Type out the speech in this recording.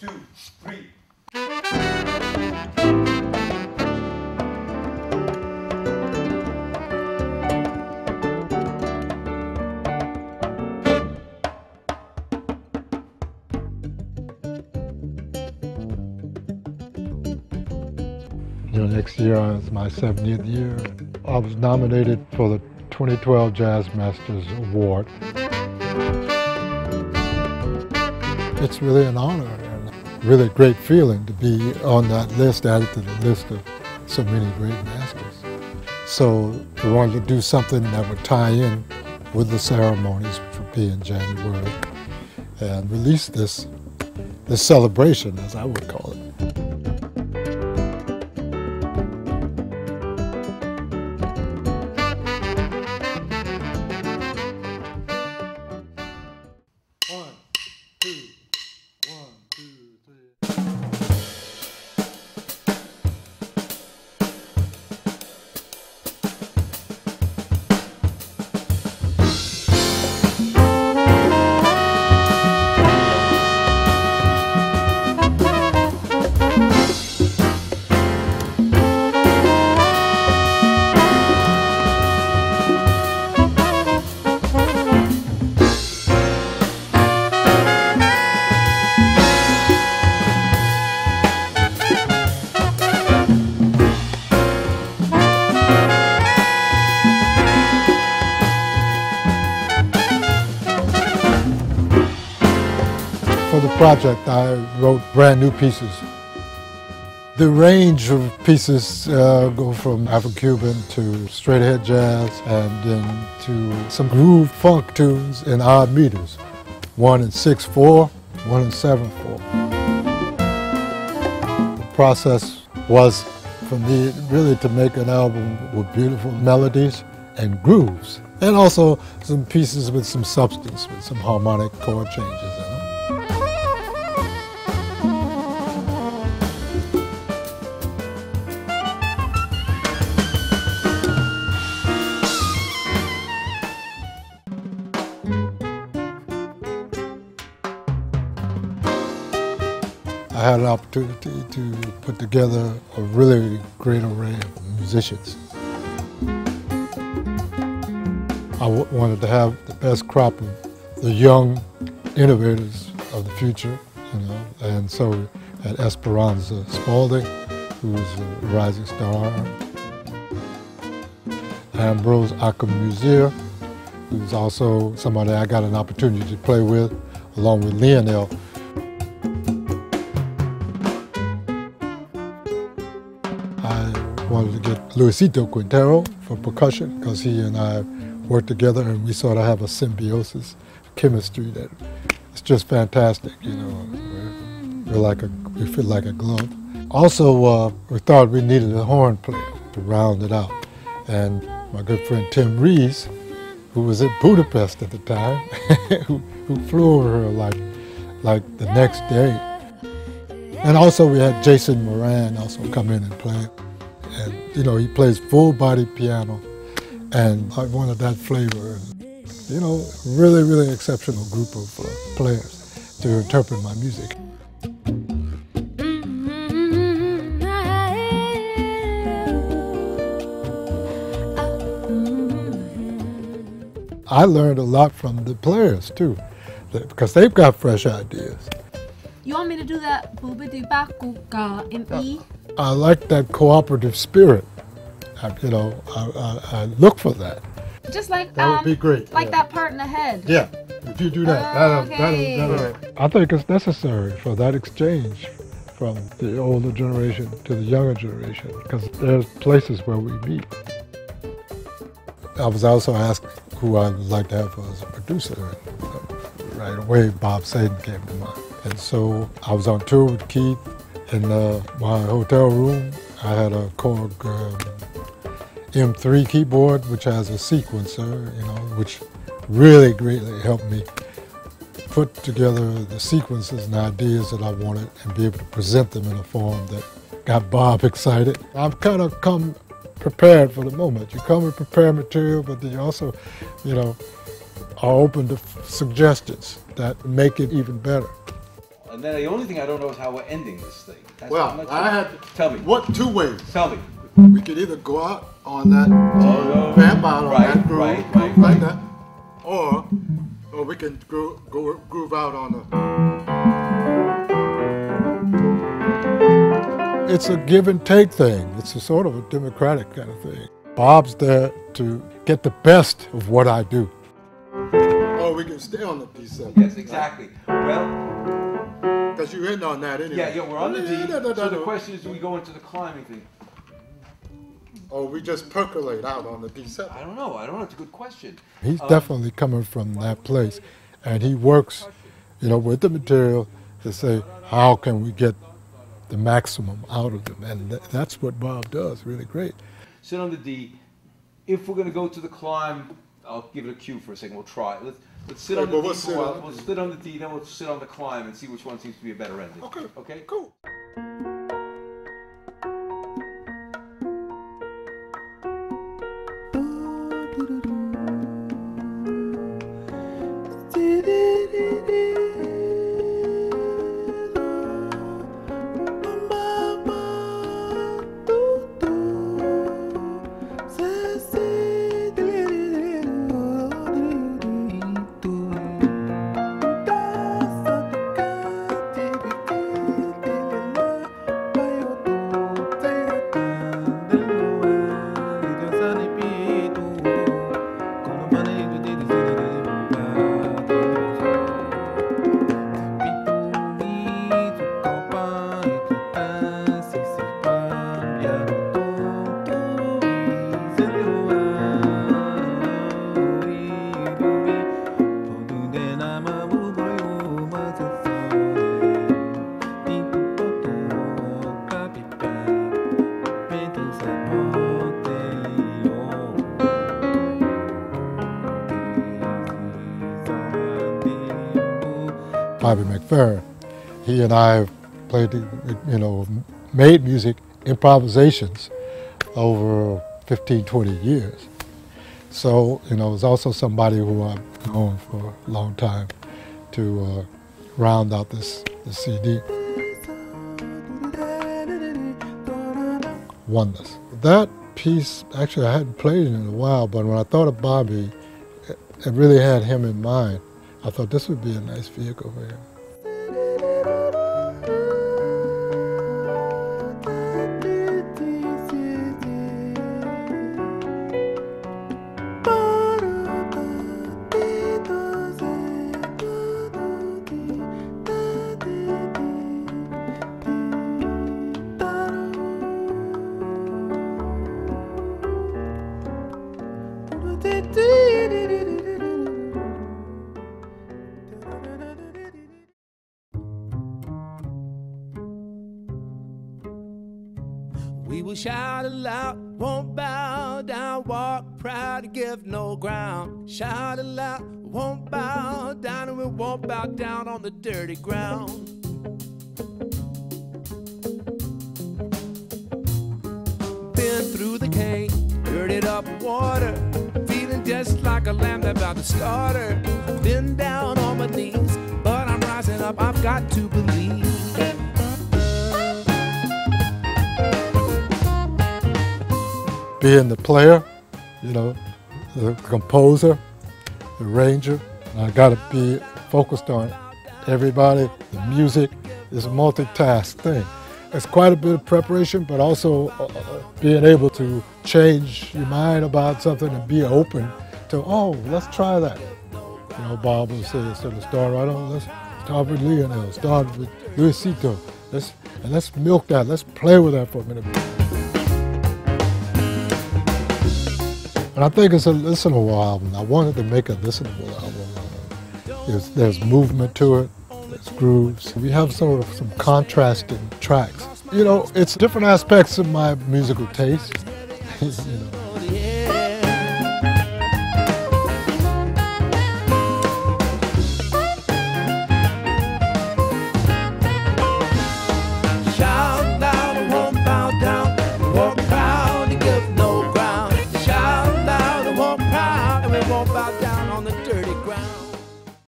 2, 3. Next year is my 70th year. I was nominated for the 2012 Jazz Masters Award. It's really an honor and really great feeling to be on that list, added to the list of so many great masters. So we wanted to do something that would tie in with the ceremonies, which would be in January, and release this celebration, as I would call it. For the project, I wrote brand new pieces. The range of pieces go from Afro-Cuban to straight-ahead jazz and then to some groove funk tunes in odd meters. One in 6/4, one in 7/4. The process was for me really to make an album with beautiful melodies and grooves, and also some pieces with some substance, with some harmonic chord changes in them. I had an opportunity to put together a really great array of musicians. I wanted to have the best crop of the young innovators of the future, and so at Esperanza Spalding, who's a rising star, Ambrose Akamuzier, who's also somebody I got an opportunity to play with, along with Lionel. I wanted to get Luisito Quintero for percussion because he and I work together and we sort of have a symbiosis, chemistry that it's just fantastic, we feel like a glove. Also, we thought we needed a horn player to round it out. And my good friend Tim Rees, who was in Budapest at the time, who flew over her like the next day. And also we had Jason Moran also come in and play. And he plays full body piano. And I wanted that flavor. And, really, really exceptional group of players to interpret my music. I learned a lot from the players too, because they've got fresh ideas. You want me to do that in E? I like that cooperative spirit. I look for that. Just like that would be great. Like that part in the head. Yeah, if you do that, that'll I think it's necessary for that exchange from the older generation to the younger generation, because there's places where we meet. I was also asked who I would like to have as a producer. Right away, Bob Saden came to mind. And so I was on tour with Keith. In my hotel room, I had a Korg M3 keyboard, which has a sequencer, which really greatly helped me put together the sequences and ideas that I wanted and be able to present them in a form that got Bob excited. I've kind of come prepared for the moment. You come with prepared material, but then you also, are open to suggestions that make it even better. And then the only thing I don't know is how we're ending this thing. That's Well, I'm not I had Tell me. what 2 ways. Tell me. We could either go out on that, vamp out on that groove, like that, or we can groove out on the. It's a give and take thing. It's a sort of a democratic kind of thing. Bob's there to get the best of what I do. Or we can stay on the D7. Yes, exactly. Well, because you're in on that anyway. Yeah, we're on the D. So the question is, do we go into the climbing thing? Or we just percolate out on the D7? I don't know. It's a good question. He's definitely coming from that place. And he works, with the material to say, how can we get the maximum out of them? And that's what Bob does really great. Sit on the D. If we're going to go to the climb, I'll give it a cue for a second. We'll try it. Let's sit on the D for a while. We'll sit on the D, then we'll sit on the climb and see which one seems to be a better ending. Okay? Cool. Bobby McFerrin. He and I have played, made music, improvisations over 15, 20 years. So, it's also somebody who I've known for a long time to round out this CD. Oneness. That piece, actually I hadn't played it in a while, but when I thought of Bobby, it really had him in mind. I thought this would be a nice vehicle for him. We will shout aloud, won't bow down, walk proud and give no ground. Shout aloud, won't bow down, and we won't bow down on the dirty ground. Been through the cane, dirtied up water, feeling just like a lamb that's about to slaughter. Been down on my knees, but I'm rising up, I've got to believe. Being the player, the composer, the arranger, I gotta be focused on everybody. The music is a multitask thing. It's quite a bit of preparation, but also being able to change your mind about something and be open to, oh, let's try that. Bob will say, instead of start right on, let's start with Lionel, start with Luisito, let's milk that, let's play with that for a minute. And I think it's a listenable album. I wanted to make a listenable album. There's movement to it, there's grooves. We have sort of some contrasting tracks. It's different aspects of my musical taste.